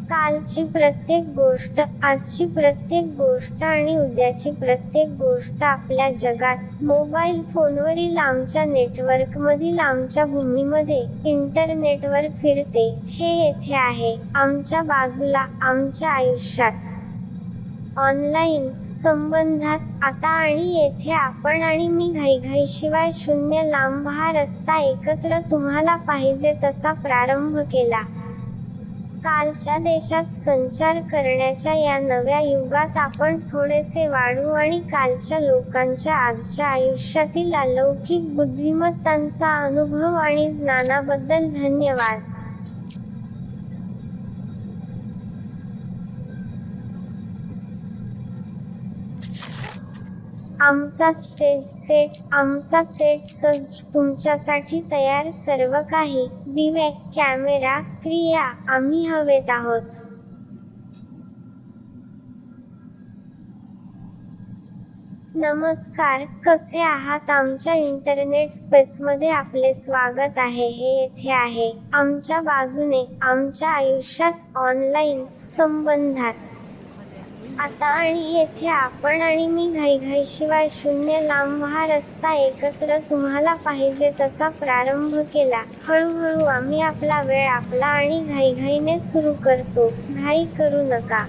कालची प्रत्येक गोष्ट, आजची प्रत्येक गोष्ट आणि उद्याची प्रत्येक गोष्ट आपल्या जगात, मोबाईल फोनवरील आमच्या नेटवर्कमधील आमच्या भूमीमध्ये, इंटरनेटवर फिरते. हे येथे आहे, आमच्या बाजूला, आमच्या आयुष्यात. ऑनलाईन संबंधात, आता आणि येथे आपण आणि मी घाईघाईशिवाय शून्य लांब हा रस्ता एकत्र तुम्हाला पाहिजे तसा प्रारंभ केला. कालच्या देशात संचार करण्याच्या या नव्या युगात आपण थोडेसे वाढू आणि कालच्या लोकांच्या आजच्या आयुष्यातील अलौकिक बुद्धिमत्तांचा अनुभव आणि ज्ञानाबद्दल धन्यवाद. आमचा सेट सज्ज, तुमच्यासाठी तयार सर्व काही. दिवे, कॅमेरा, क्रिया, आम्ही हवेत आहोत. नमस्कार, कसे आहात? आमच्या इंटरनेट स्पेसमध्ये आपले स्वागत आहे. हे येथे आहे, आमच्या बाजूने, आमच्या आयुष्यात, ऑनलाईन संबंधात. आता आणि येथे आपण आणि मी घाईघाईशिवाय शून्य लांब हा रस्ता एकत्र तुम्हाला पाहिजे तसा प्रारंभ केला. हळूहळू आम्ही आपला वेळ आपला आणि घाईघाईने सुरू करतो. घाई करू नका.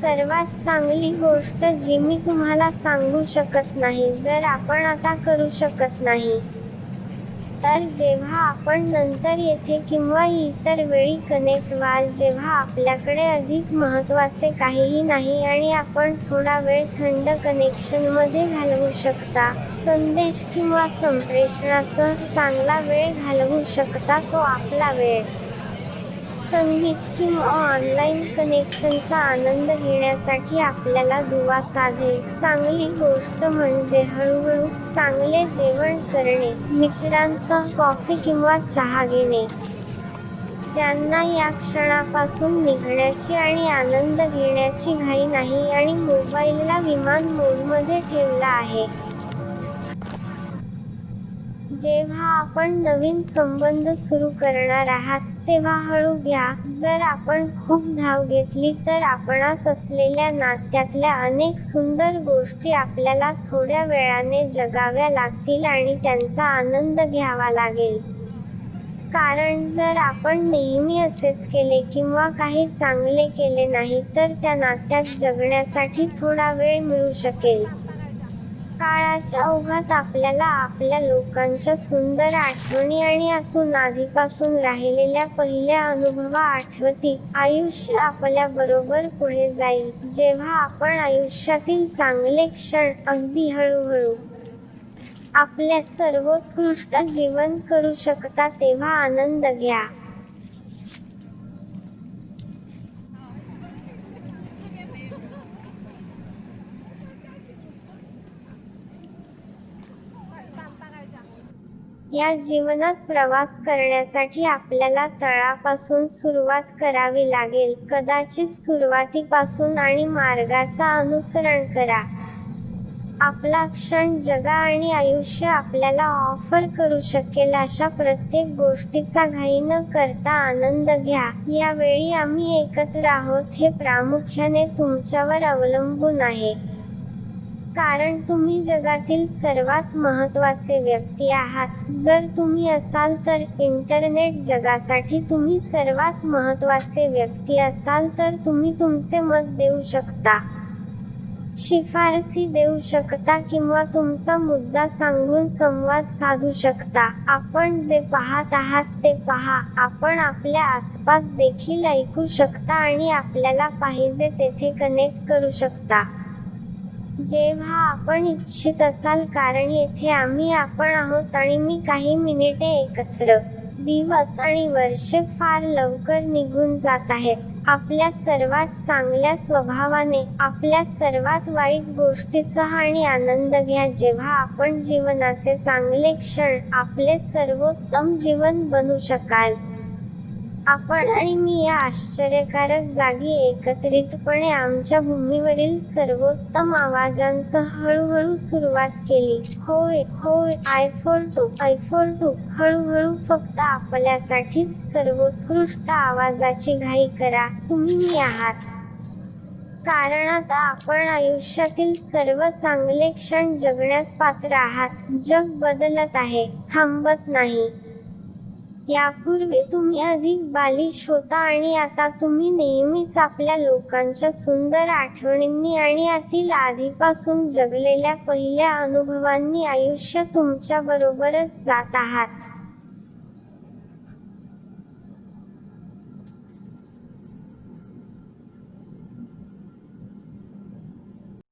सर्वात चांगली गोष्ट जी मी तुम्हाला सांगू शकत नाही, जर आपण आता करू शकत नाही, तर जेव्हा आपण नंतर येथे किंवा इतर वेळी कनेक्ट व्हाल, जेव्हा आपल्याकडे अधिक महत्त्वाचे काहीही नाही आणि आपण थोडा वेळ थंड कनेक्शनमध्ये घालवू शकता, संदेश किंवा संप्रेषणासह चांगला वेळ घालवू शकता, तो आपला वेळ. संगीत किंवा ऑनलाईन कनेक्शनचा आनंद घेण्यासाठी आपल्याला दुवा साधेल. चांगली गोष्ट म्हणजे हळूहळू चांगले जेवण करणे, मित्रांसह कॉफी किंवा चहा घेणे. ज्यांना या क्षणापासून निघण्याची आणि आनंद घेण्याची घाई नाही आणि मोबाईलला विमान मोडमध्ये ठेवला आहे. जेव्हा आपण नवीन संबंध सुरू करणार आहात, तेव्हा हळू घ्या. जर आपण खूप धाव घेतली तर आपणास असलेल्या नात्यातल्या अनेक सुंदर गोष्टी आपल्याला थोड्या वेळाने जगाव्या लागतील आणि त्यांचा आनंद घ्यावा लागेल. कारण जर आपण नेहमी असेच केले किंवा काही चांगले केले नाही तर त्या नात्यात जगण्यासाठी थोडा वेळ मिळू शकेल. काळाच्या ओघात आपल्याला आपल्या लोकांच्या सुंदर आठवणी आणि आतून आधीपासून राहिलेल्या पहिल्या अनुभवा आठवतील. आयुष्य आपल्या बरोबर पुढे जाईल, जेव्हा आपण आयुष्यातील चांगले क्षण, अगदी हळूहळू, आपल्या सर्वोत्कृष्ट जीवन करू शकता तेव्हा आनंद घ्या. या जीवनात प्रवास करण्यासाठी आपल्याला तळापासून सुरुवात करावी लागेल. कदाचित सुरुवातीपासून आणि मार्गाचा अनुसरण करा. आपला क्षण जगा आणि आयुष्य आपल्याला ऑफर करू शकेल अशा प्रत्येक गोष्टीचा घाई न करता आनंद घ्या. यावेळी आम्ही एकत्र आहोत हे प्रामुख्याने तुमच्यावर अवलंबून आहे. कारण तुम्ही जगातील सर्वात महत्त्वाचे व्यक्ती आहात. जर तुम्ही असाल तर इंटरनेट जगासाठी तुम्ही सर्वात महत्त्वाचे व्यक्ती असाल तर तुम्ही तुमचे मत देऊ शकता, शिफारसी देऊ शकता किंवा तुमचा मुद्दा सांगून संवाद साधू शकता. आपण जे पाहत आहात ते पहा. आपण आपल्या आसपास देखील ऐकू शकता आणि आपल्याला पाहिजे तेथे कनेक्ट करू शकता. जेव्हा आपण इच्छित असाल, कारण येथे आम्ही आपण आहोत आणि मी काही मिनिटे एकत्र. दिवस आणि वर्षे फार लवकर निघून जात आहेत. आपल्या सर्वात चांगल्या स्वभावाने, आपल्या सर्वात वाईट गोष्टीसह आणि आनंद घ्या जेव्हा आपण जीवनाचे चांगले क्षण, आपले सर्वोत्तम जीवन बनू शकाल. आपण आणि मी या आश्चर्यकारक जागी एकत्रितपणे आमच्या भूमीवरील सर्वोत्तम आवाजांसह हळूहळू सुरुवात केली. होय होय, आय फॉर टू. हळूहळू फक्त आपल्यासाठीच सर्वोत्कृष्ट आवाजाची घाई करा. तुम्ही मी आहात. कारण आता आपण आयुष्यातील सर्व चांगले क्षण जगण्यास पात्र आहात. जग बदलत आहे, थांबत नाही. यापूर्वी तुम्ही अधिक बालिश होता आणि आता तुम्ही नेहमीच आपल्या लोकांच्या सुंदर आठवणींनी आणि आतील आधीपासून जगलेल्या पहिल्या अनुभवांनी आयुष्य तुमच्याबरोबरच जात आहात.